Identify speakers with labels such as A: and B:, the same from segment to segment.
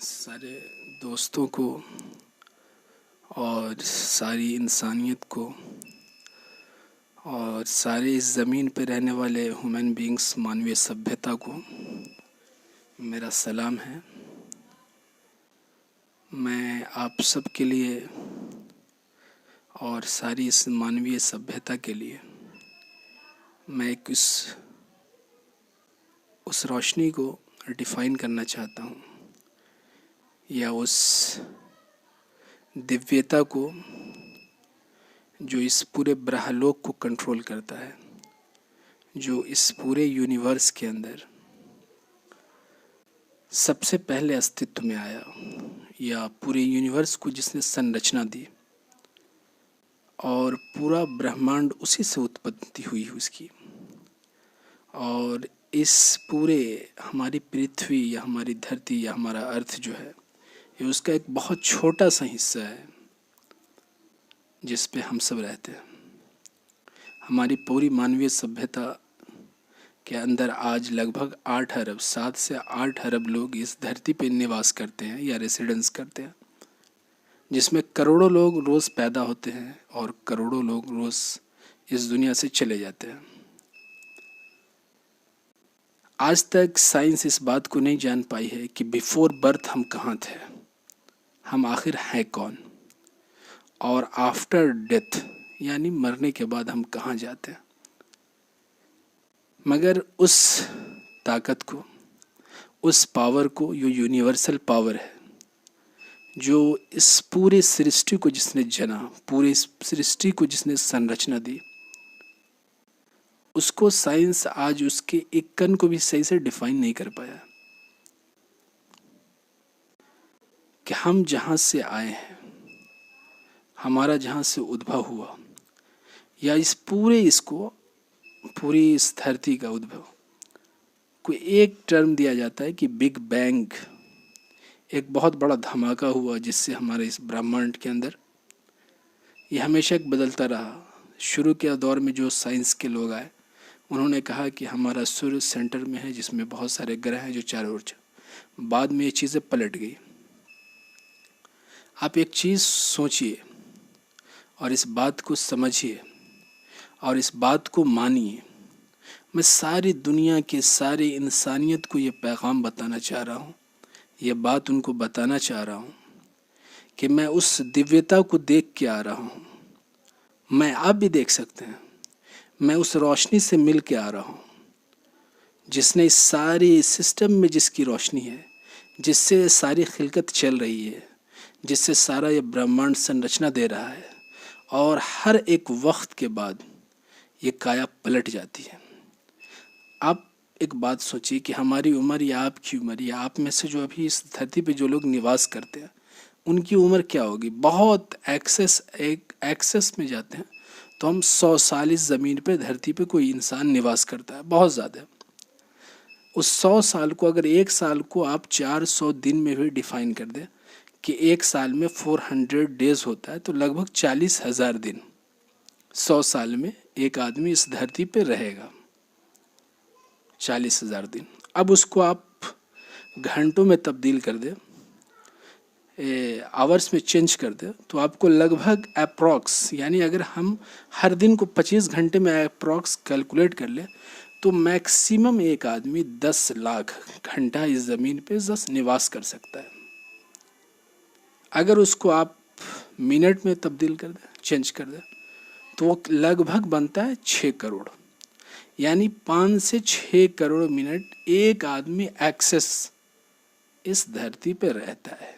A: सारे दोस्तों को और सारी इंसानियत को और सारे इस ज़मीन पे रहने वाले ह्यूमन बींग्स मानवीय सभ्यता को मेरा सलाम है। मैं आप सब के लिए और सारी इस मानवीय सभ्यता के लिए मैं एक उस रोशनी को डिफ़ाइन करना चाहता हूँ, या उस दिव्यता को जो इस पूरे ब्रह्मलोक को कंट्रोल करता है, जो इस पूरे यूनिवर्स के अंदर सबसे पहले अस्तित्व में आया, या पूरे यूनिवर्स को जिसने संरचना दी और पूरा ब्रह्मांड उसी से उत्पत्ति हुई उसकी। और इस पूरे हमारी पृथ्वी या हमारी धरती या हमारा अर्थ जो है, ये उसका एक बहुत छोटा सा हिस्सा है जिस पे हम सब रहते हैं। हमारी पूरी मानवीय सभ्यता के अंदर आज लगभग 7 से 8 अरब लोग इस धरती पे निवास करते हैं या रेसिडेंस करते हैं, जिसमें करोड़ों लोग रोज़ पैदा होते हैं और करोड़ों लोग रोज़ इस दुनिया से चले जाते हैं। आज तक साइंस इस बात को नहीं जान पाई है कि बिफोर बर्थ हम कहाँ थे, हम आखिर हैं कौन, और आफ्टर डेथ यानी मरने के बाद हम कहाँ जाते हैं। मगर उस ताकत को, उस पावर को, जो यूनिवर्सल पावर है, जो इस पूरी सृष्टि को जिसने जना, पूरी सृष्टि को जिसने संरचना दी, उसको साइंस आज उसके एक कण को भी सही से डिफाइन नहीं कर पाया कि हम जहाँ से आए हैं, हमारा जहाँ से उद्भव हुआ, या इस पूरी इस धरती का उद्भव को एक टर्म दिया जाता है कि बिग बैंग, एक बहुत बड़ा धमाका हुआ जिससे हमारे इस ब्रह्मांड के अंदर ये हमेशा एक बदलता रहा। शुरू के दौर में जो साइंस के लोग आए, उन्होंने कहा कि हमारा सूर्य सेंटर में है जिसमें बहुत सारे ग्रह हैं जो चारों ओर। बाद में ये चीज़ें पलट गई। आप एक चीज़ सोचिए और इस बात को समझिए और इस बात को मानिए। मैं सारी दुनिया के सारी इंसानियत को ये पैगाम बताना चाह रहा हूँ, ये बात उनको बताना चाह रहा हूँ कि मैं उस दिव्यता को देख के आ रहा हूँ। मैं आप भी देख सकते हैं। मैं उस रोशनी से मिल के आ रहा हूँ जिसने इस सारी सिस्टम में जिसकी रोशनी है, जिससे सारी खिलकत चल रही है, जिससे सारा ये ब्रह्मांड संरचना दे रहा है, और हर एक वक्त के बाद ये काया पलट जाती है। आप एक बात सोचिए कि हमारी उम्र या आपकी उम्र या आप में से जो अभी इस धरती पे जो लोग निवास करते हैं, उनकी उम्र क्या होगी। बहुत एक्सेस में जाते हैं तो हम 100 साल इस ज़मीन पे धरती पे कोई इंसान निवास करता है, बहुत ज़्यादा। उस 100 साल को अगर एक साल को आप 400 दिन में भी डिफाइन कर दें कि एक साल में 400 डेज होता है, तो लगभग 40,000 दिन 100 साल में एक आदमी इस धरती पे रहेगा। 40,000 दिन। अब उसको आप घंटों में तब्दील कर दे, आवर्स में चेंज कर दे, तो आपको लगभग अप्रॉक्स, यानी अगर हम हर दिन को 25 घंटे में अप्रॉक्स कैलकुलेट कर ले, तो मैक्सिमम एक आदमी 10 लाख घंटा इस ज़मीन पे जस्ट निवास कर सकता है। अगर उसको आप मिनट में तब्दील कर दे, चेंज कर दे, तो वो लगभग बनता है 6 करोड़, यानी 5 से 6 करोड़ मिनट एक आदमी एक्सेस इस धरती पे रहता है।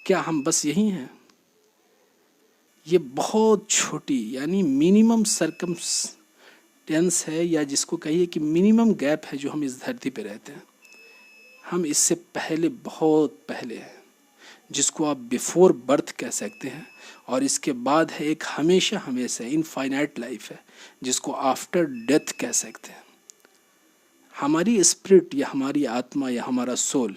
A: क्या हम बस यही हैं? ये बहुत छोटी यानी मिनिमम सर्कमस्टेंस है, या जिसको कहिए कि मिनिमम गैप है जो हम इस धरती पे रहते हैं। हम इससे पहले, बहुत पहले हैं, जिसको आप बिफोर बर्थ कह सकते हैं, और इसके बाद है एक हमेशा हमेशा इनफाइनाइट लाइफ है जिसको आफ्टर डेथ कह सकते हैं। हमारी स्पिरिट या हमारी आत्मा या हमारा सोल,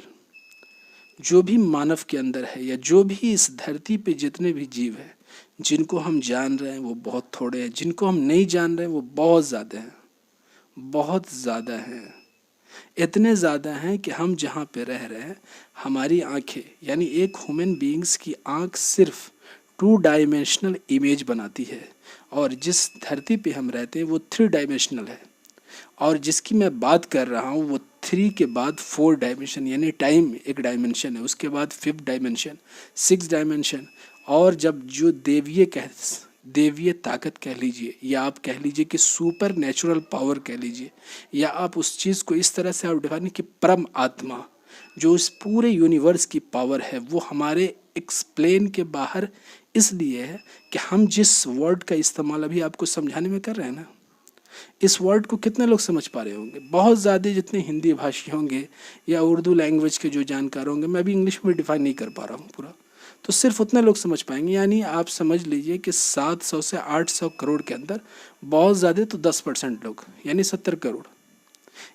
A: जो भी मानव के अंदर है, या जो भी इस धरती पे जितने भी जीव हैं, जिनको हम जान रहे हैं वो बहुत थोड़े हैं, जिनको हम नहीं जान रहे हैं वो बहुत ज़्यादा हैं, बहुत ज़्यादा हैं। इतने ज़्यादा हैं कि हम जहाँ पे रह रहे हैं हमारी आंखें, यानी एक ह्यूमन बीइंग्स की आंख सिर्फ 2 डायमेंशनल इमेज बनाती है, और जिस धरती पे हम रहते हैं वो 3 डायमेंशनल है, और जिसकी मैं बात कर रहा हूँ वो 3 के बाद 4 डायमेंशन, यानी टाइम एक डायमेंशन है, उसके बाद 5th डायमेंशन, 6 डायमेंशन। और जब जो देवीय ताकत कह लीजिए, या आप कह लीजिए कि सुपर नेचुरल पावर कह लीजिए, या आप उस चीज़ को इस तरह से आप डिफाइन कि परम आत्मा जो इस पूरे यूनिवर्स की पावर है, वो हमारे एक्सप्लेन के बाहर इसलिए है कि हम जिस वर्ड का इस्तेमाल अभी आपको समझाने में कर रहे हैं ना, इस वर्ड को कितने लोग समझ पा रहे होंगे? बहुत ज़्यादा जितने हिंदी भाषी होंगे या उर्दू लैंग्वेज के जो जानकार होंगे, मैं अभी इंग्लिश में डिफाइन नहीं कर पा रहा हूँ पूरा, तो सिर्फ उतने लोग समझ पाएंगे। यानी आप समझ लीजिए कि 700 से 800 करोड़ के अंदर बहुत ज़्यादा तो 10% लोग, यानी 70 करोड़,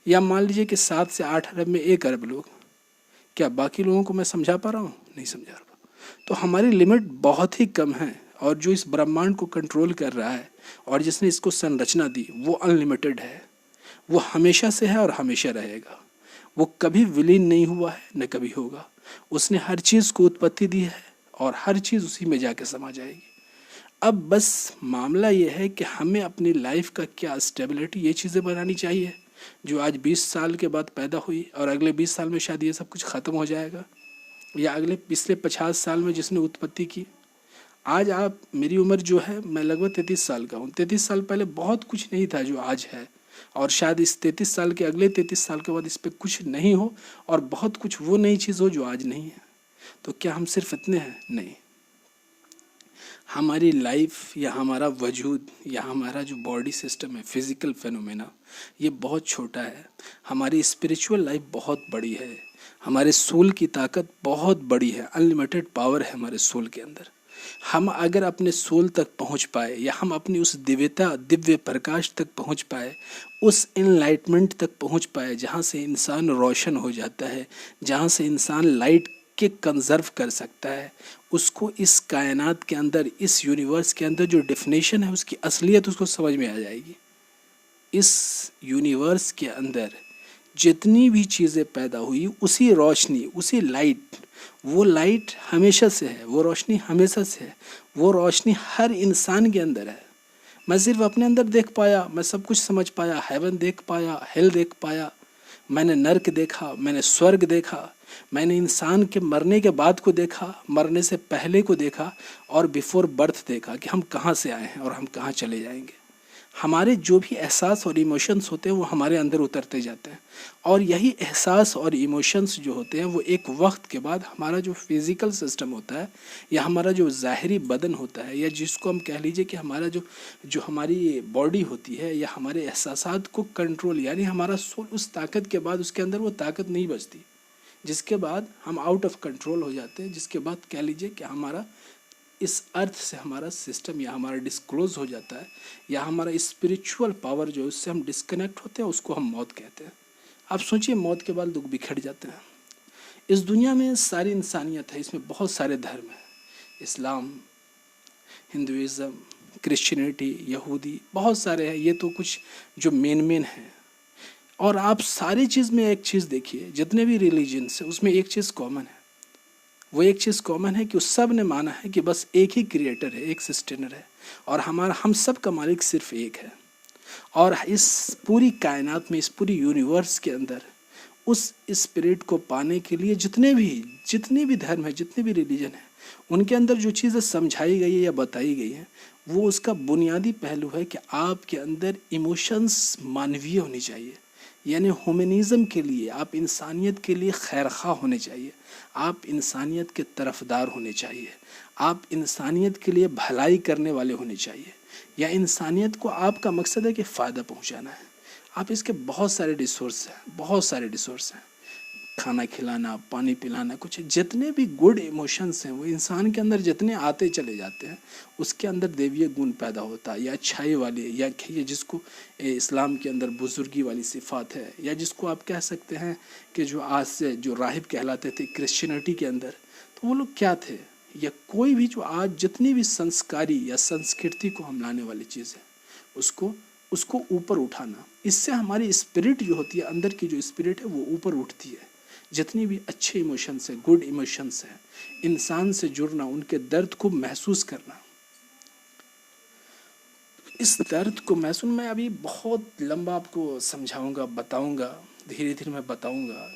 A: या मान लीजिए कि 7 से 8 अरब में 1 अरब लोग, क्या बाकी लोगों को मैं समझा पा रहा हूँ? नहीं समझा रहा। तो हमारी लिमिट बहुत ही कम है, और जो इस ब्रह्मांड को कंट्रोल कर रहा है और जिसने इसको संरचना दी वो अनलिमिटेड है, वो हमेशा से है और हमेशा रहेगा। वो कभी विलीन नहीं हुआ है, न कभी होगा। उसने हर चीज़ को उत्पत्ति दी है और हर चीज़ उसी में जाके समा जाएगी। अब बस मामला ये है कि हमें अपनी लाइफ का क्या स्टेबिलिटी, ये चीज़ें बनानी चाहिए जो आज 20 साल के बाद पैदा हुई और अगले 20 साल में शायद ये सब कुछ ख़त्म हो जाएगा, या अगले पिछले 50 साल में जिसने उत्पत्ति की। आज आप, मेरी उम्र जो है, मैं लगभग 33 साल का हूँ। 33 साल पहले बहुत कुछ नहीं था जो आज है, और शायद इस 33 साल के अगले 33 साल के बाद इस पर कुछ नहीं हो, और बहुत कुछ वो नई चीज़ हो जो आज नहीं है। तो क्या हम सिर्फ इतने हैं? नहीं। हमारी लाइफ या हमारा वजूद या हमारा जो बॉडी सिस्टम है, फिजिकल फेनोमेना, ये बहुत छोटा है। हमारी स्पिरिचुअल लाइफ बहुत बड़ी है। हमारे सोल की ताकत बहुत बड़ी है, अनलिमिटेड पावर है हमारे सोल के अंदर। हम अगर अपने सोल तक पहुंच पाए, या हम अपनी उस दिव्य प्रकाश तक पहुंच पाए, उस इनलाइटमेंट तक पहुंच पाए जहां से इंसान रोशन हो जाता है, जहां से इंसान लाइट के कंजर्व कर सकता है, उसको इस कायनात के अंदर, इस यूनिवर्स के अंदर जो डेफिनेशन है उसकी असलियत उसको समझ में आ जाएगी। इस यूनिवर्स के अंदर जितनी भी चीज़ें पैदा हुई, उसी रोशनी, उसी लाइट, वो लाइट हमेशा से है, वो रोशनी हमेशा से है, वो रोशनी हर इंसान के अंदर है। मैं सिर्फ अपने अंदर देख पाया, मैं सब कुछ समझ पाया, हेवन देख पाया, हेल देख पाया, मैंने नर्क देखा, मैंने स्वर्ग देखा, मैंने इंसान के मरने के बाद को देखा, मरने से पहले को देखा, और बिफोर बर्थ देखा कि हम कहाँ से आए हैं और हम कहाँ चले जाएंगे। हमारे जो भी एहसास और इमोशंस होते हैं वो हमारे अंदर उतरते जाते हैं, और यही एहसास और इमोशंस जो होते हैं वो एक वक्त के बाद हमारा जो फिज़िकल सिस्टम होता है, या हमारा जो ज़ाहिरी बदन होता है, या जिसको हम कह लीजिए कि हमारा जो हमारी बॉडी होती है, या हमारे एहसासात को कंट्रोल, यानी हमारा सोल, उस ताकत के बाद उसके अंदर वो ताकत नहीं बचती, जिसके बाद हम आउट ऑफ कंट्रोल हो जाते हैं, जिसके बाद कह लीजिए कि हमारा इस अर्थ से हमारा सिस्टम या हमारा डिस्क्लोज हो जाता है, या हमारा स्पिरिचुअल पावर जो है उससे हम डिस्कनेक्ट होते हैं, उसको हम मौत कहते हैं। आप सोचिए, मौत के बाद लोग बिखर जाते हैं। इस दुनिया में सारी इंसानियत है, इसमें बहुत सारे धर्म हैं, इस्लाम, हिंदुइज़्म, क्रिश्चियनिटी, यहूदी, बहुत सारे हैं। ये तो कुछ जो मेन हैं। और आप सारी चीज़ में एक चीज़ देखिए, जितने भी रिलीजन्स हैं उसमें एक चीज़ कॉमन है। वो एक चीज़ कॉमन है कि उस सब ने माना है कि बस एक ही क्रिएटर है, एक सस्टेनर है, और हम सब का मालिक सिर्फ एक है। और इस पूरी कायनात में, इस पूरी यूनिवर्स के अंदर उस स्पिरिट को पाने के लिए जितने भी धर्म है, जितने भी रिलीजन है, उनके अंदर जो चीज़ें समझाई गई है या बताई गई हैं, वो उसका बुनियादी पहलू है कि आपके अंदर इमोशंस मानवीय होनी चाहिए। यानी ह्यूमनिज़म के लिए, आप इंसानियत के लिए खैरख्वाह होने चाहिए, आप इंसानियत के तरफदार होने चाहिए, आप इंसानियत के लिए भलाई करने वाले होने चाहिए, या इंसानियत को आपका मकसद है कि फ़ायदा पहुंचाना है। आप इसके बहुत सारे रिसोर्स हैं, बहुत सारे रिसोर्स हैं, खाना खिलाना, पानी पिलाना, कुछ जितने भी गुड इमोशंस हैं वो इंसान के अंदर जितने आते चले जाते हैं, उसके अंदर देवीय गुण पैदा होता है, या अच्छाई वाली, या जिसको इस्लाम के अंदर बुजुर्गी वाली सिफात है, या जिसको आप कह सकते हैं कि जो आज से जो राहिब कहलाते थे क्रिश्चियनिटी के अंदर, तो वो लोग क्या थे, या कोई भी जो आज जितनी भी संस्कारी या संस्कृति को हम लाने वाली चीज़ है, उसको उसको ऊपर उठाना। इससे हमारी स्पिरिट जो होती है, अंदर की जो स्पिरिट है वो ऊपर उठती है। जितनी भी अच्छे इमोशंस है, गुड इमोशंस है, इंसान से जुड़ना, उनके दर्द को महसूस करना, इस दर्द को महसूस, मैं अभी बहुत लंबा आपको समझाऊंगा, बताऊंगा, धीरे धीरे मैं बताऊंगा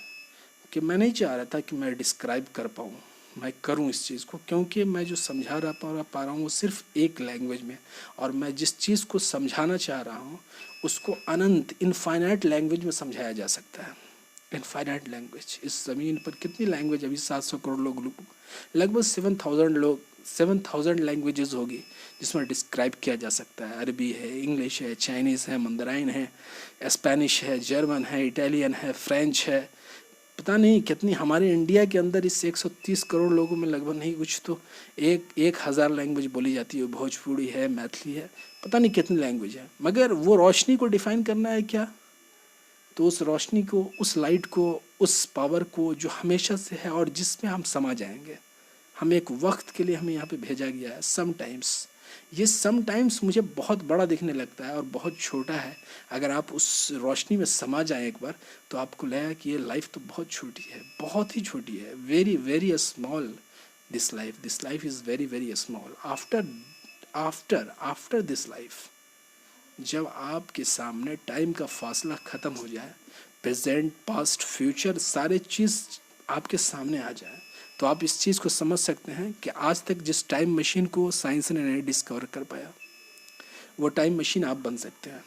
A: कि मैं नहीं चाह रहा था कि मैं डिस्क्राइब कर पाऊँ, मैं करूँ इस चीज़ को, क्योंकि मैं जो समझा पा रहा हूँ वो सिर्फ एक लैंग्वेज में, और मैं जिस चीज़ को समझाना चाह रहा हूँ उसको अनंत इनफाइनाइट लैंग्वेज में समझाया जा सकता है। इनफाइनाइट लैंग्वेज, इस ज़मीन पर कितनी लैंग्वेज, अभी 700 करोड़ लोग, लगभग 7,000 लोग, 7,000 लैंग्वेजेस होगी जिसमें डिस्क्राइब किया जा सकता है। अरबी है, इंग्लिश है, चाइनीज़ है, मंदराइन है, स्पेनिश है, जर्मन है, इटालियन है, फ्रेंच है, पता नहीं कितनी। हमारे इंडिया के अंदर इस 130 करोड़ लोगों में लगभग नहीं कुछ तो 1,000 लैंग्वेज बोली जाती है। भोजपुरी है, मैथिली है, पता नहीं कितनी लैंग्वेज है। मगर वो रोशनी को डिफाइन करना है क्या, तो उस रोशनी को, उस लाइट को, उस पावर को जो हमेशा से है और जिसमें हम समा जाएंगे। हम एक वक्त के लिए हमें यहाँ पे भेजा गया है। समटाइम्स, ये समटाइम्स मुझे बहुत बड़ा दिखने लगता है और बहुत छोटा है। अगर आप उस रोशनी में समा जाएं एक बार, तो आपको लगेगा कि ये लाइफ तो बहुत छोटी है, बहुत ही छोटी है। Very very small this life is very very small. After after after this life, जब आपके सामने टाइम का फासला ख़त्म हो जाए, प्रेजेंट, पास्ट, फ्यूचर सारे चीज़ आपके सामने आ जाए, तो आप इस चीज़ को समझ सकते हैं कि आज तक जिस टाइम मशीन को साइंस ने नहीं डिस्कवर कर पाया, वो टाइम मशीन आप बन सकते हैं।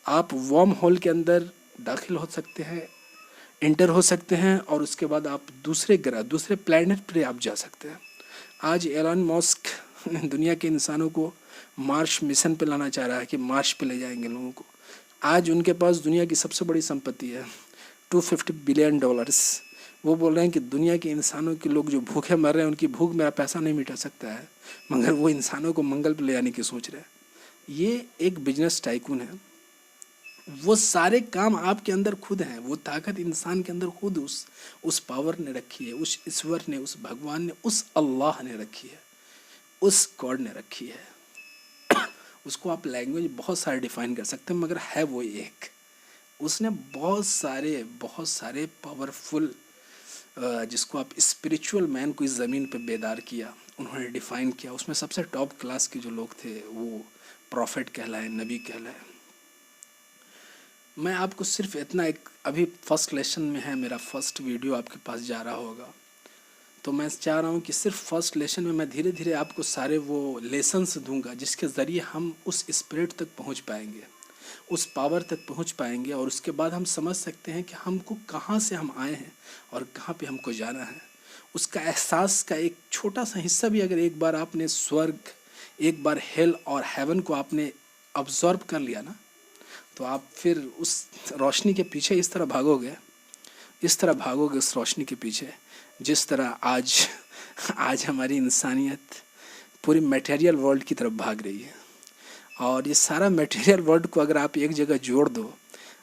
A: आप वर्म होल के अंदर दाखिल हो सकते हैं, इंटर हो सकते हैं, और उसके बाद आप दूसरे ग्रह, दूसरे प्लैनेट पर आप जा सकते हैं। आज एलन मस्क दुनिया के इंसानों को मार्स मिशन पे लाना चाह रहा है कि मार्स पे ले जाएंगे लोगों को। आज उनके पास दुनिया की सबसे बड़ी संपत्ति है, $250 बिलियन। वो बोल रहे हैं कि दुनिया के इंसानों के लोग जो भूखे मर रहे हैं, उनकी भूख मेरा पैसा नहीं मिटा सकता है, मगर वो इंसानों को मंगल पर ले जाने की सोच रहे हैं। ये एक बिजनेस टाइकून है। वो सारे काम आपके अंदर खुद हैं, वो ताकत इंसान के अंदर खुद उस पावर ने रखी है, उस ईश्वर ने, उस भगवान ने, उस अल्लाह ने रखी है, उस गॉड ने रखी है। उसको आप लैंग्वेज बहुत सारे डिफाइन कर सकते हैं, मगर है वो एक। उसने बहुत सारे पावरफुल, जिसको आप स्पिरिचुअल मैन को इस ज़मीन पे बेदार किया, उन्होंने डिफाइन किया। उसमें सबसे टॉप क्लास के जो लोग थे वो प्रॉफिट कहलाए, नबी कहलाए। मैं आपको सिर्फ इतना, एक अभी फर्स्ट लेसन में है, मेरा फर्स्ट वीडियो आपके पास जा रहा होगा, तो मैं चाह रहा हूँ कि सिर्फ फर्स्ट लेसन में मैं धीरे धीरे आपको सारे वो लेसन्स दूंगा जिसके ज़रिए हम उस स्पिरिट तक पहुँच पाएंगे, उस पावर तक पहुँच पाएंगे, और उसके बाद हम समझ सकते हैं कि हमको कहाँ से हम आए हैं और कहाँ पे हमको जाना है। उसका एहसास का एक छोटा सा हिस्सा भी अगर एक बार आपने स्वर्ग, एक बार हेल और हेवन को आपने ऑब्जर्व कर लिया ना, तो आप फिर उस रोशनी के पीछे इस तरह भागोगे, इस तरह भागोगे उस रोशनी के पीछे, जिस तरह आज हमारी इंसानियत पूरी मटेरियल वर्ल्ड की तरफ भाग रही है। और ये सारा मटेरियल वर्ल्ड को अगर आप एक जगह जोड़ दो,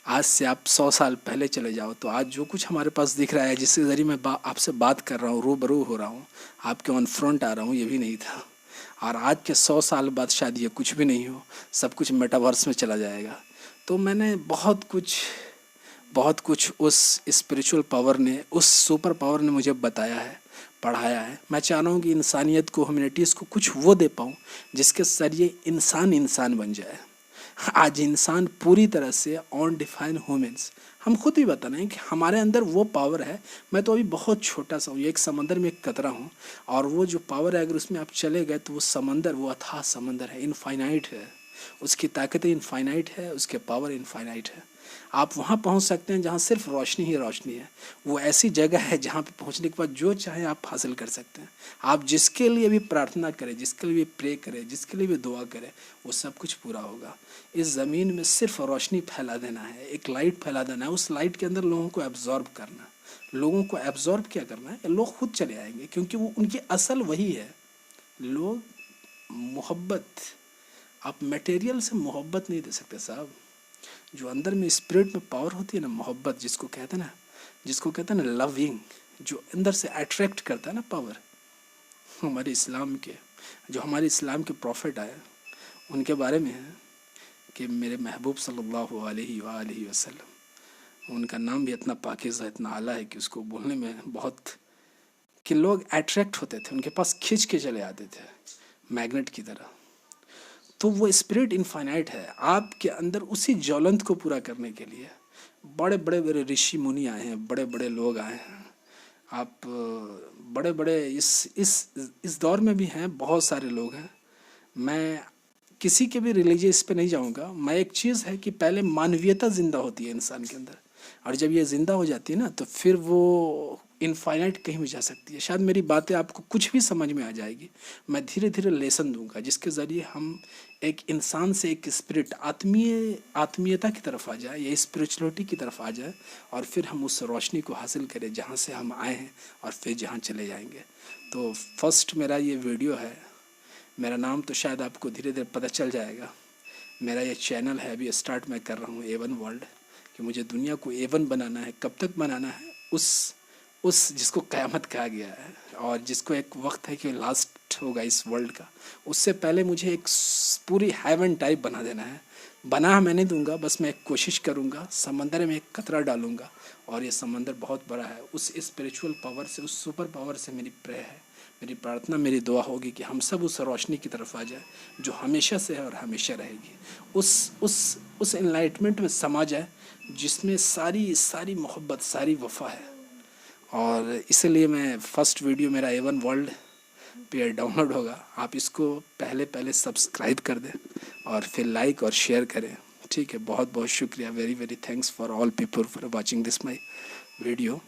A: आज से आप 100 साल पहले चले जाओ, तो आज जो कुछ हमारे पास दिख रहा है, जिसके ज़रिए मैं आपसे बात कर रहा हूँ, रूबरू हो रहा हूँ, आपके ऑन फ्रंट आ रहा हूँ, ये भी नहीं था। और आज के 100 साल बाद शायद ये कुछ भी नहीं हो, सब कुछ मेटावर्स में चला जाएगा। तो मैंने बहुत कुछ उस स्पिरिचुअल पावर ने, उस सुपर पावर ने मुझे बताया है, पढ़ाया है। मैं चाह रहा हूँ कि इंसानियत को, ह्यूमैनिटीज़ को कुछ वो दे पाऊँ जिसके ज़रिए इंसान बन जाए। आज इंसान पूरी तरह से अनडिफाइंड ह्यूमन्स, हम खुद भी बता रहे हैं कि हमारे अंदर वो पावर है। मैं तो अभी बहुत छोटा सा हूँ, एक समंदर में एक कतरा हूँ, और वो जो पावर है अगर उसमें आप चले गए तो वो समंदर, वो अथाह समंदर है, इनफाइनाइट है, उसकी ताकतें इनफाइनाइट है, उसके पावर इनफाइनाइट है। आप वहाँ पहुँच सकते हैं जहाँ सिर्फ रोशनी ही रोशनी है। वो ऐसी जगह है जहाँ पे पहुँचने के बाद जो चाहे आप हासिल कर सकते हैं। आप जिसके लिए भी प्रार्थना करें, जिसके लिए भी प्रे करें, जिसके लिए भी दुआ करें, वो सब कुछ पूरा होगा। इस ज़मीन में सिर्फ रोशनी फैला देना है, एक लाइट फैला देना है, उस लाइट के अंदर लोगों को एब्जॉर्ब करना। लोगों को एब्जॉर्ब क्या करना है, लोग खुद चले आएंगे, क्योंकि वो उनकी असल वही है। लोग मोहब्बत, आप मटेरियल से मोहब्बत नहीं दे सकते साहब। जो अंदर में स्पिरिट में पावर होती है ना, मोहब्बत जिसको कहते हैं ना लविंग, जो अंदर से अट्रैक्ट करता है ना पावर। हमारे इस्लाम के, जो हमारे इस्लाम के प्रॉफिट आए, उनके बारे में है कि मेरे महबूब सल्लल्लाहु अलैहि वसल्लम, उनका नाम भी इतना पाकीज़ा, इतना आला है कि उसको बोलने में बहुत, कि लोग अट्रैक्ट होते थे, उनके पास खींच के चले आते थे मैग्नेट की तरह। तो वो स्पिरिट इनफाइनाइट है आपके अंदर। उसी ज्वलंत को पूरा करने के लिए बड़े बड़े बड़े ऋषि मुनि आए हैं, बड़े बड़े लोग आए हैं। आप बड़े बड़े इस दौर में भी हैं, बहुत सारे लोग हैं। मैं किसी के भी रिलीजियस पे नहीं जाऊंगा। मैं एक चीज़ है कि पहले मानवीयता ज़िंदा होती है इंसान के अंदर, और जब ये ज़िंदा हो जाती है ना तो फिर वो इनफाइनाइट कहीं भी जा सकती है। शायद मेरी बातें आपको कुछ भी समझ में आ जाएगी। मैं धीरे धीरे लेसन दूंगा जिसके ज़रिए हम एक इंसान से एक स्पिरिट, आत्मीयता की तरफ आ जाए, या स्पिरिचुअलिटी की तरफ आ जाए, और फिर हम उस रोशनी को हासिल करें जहाँ से हम आए हैं और फिर जहाँ चले जाएंगे। तो फर्स्ट मेरा ये वीडियो है। मेरा नाम तो शायद आपको धीरे धीरे पता चल जाएगा। मेरा ये चैनल है, अभी स्टार्ट मैं कर रहा हूँ A1 वर्ल्ड, कि मुझे दुनिया को A1 बनाना है। कब तक बनाना है? उस जिसको क़यामत कहा गया है, और जिसको एक वक्त है कि लास्ट होगा इस वर्ल्ड का, उससे पहले मुझे एक पूरी हेवन टाइप बना देना है। बना मैं नहीं दूंगा, बस मैं एक कोशिश करूंगा। समंदर में एक कतरा डालूंगा और ये समंदर बहुत बड़ा है। उस स्पिरिचुअल पावर से, उस सुपर पावर से मेरी प्रे है, मेरी प्रार्थना, मेरी दुआ होगी कि हम सब उस रोशनी की तरफ आ जाए जो हमेशा से है और हमेशा रहेगी। उस एनलाइटमेंट में समा जाए जिसमें सारी मोहब्बत, सारी वफा है। और इसलिए मैं फर्स्ट वीडियो मेरा A1 वर्ल्ड पे डाउनलोड होगा। आप इसको पहले सब्सक्राइब कर दें और फिर लाइक और शेयर करें। ठीक है, बहुत बहुत शुक्रिया। Very very thanks for all people for watching this my video.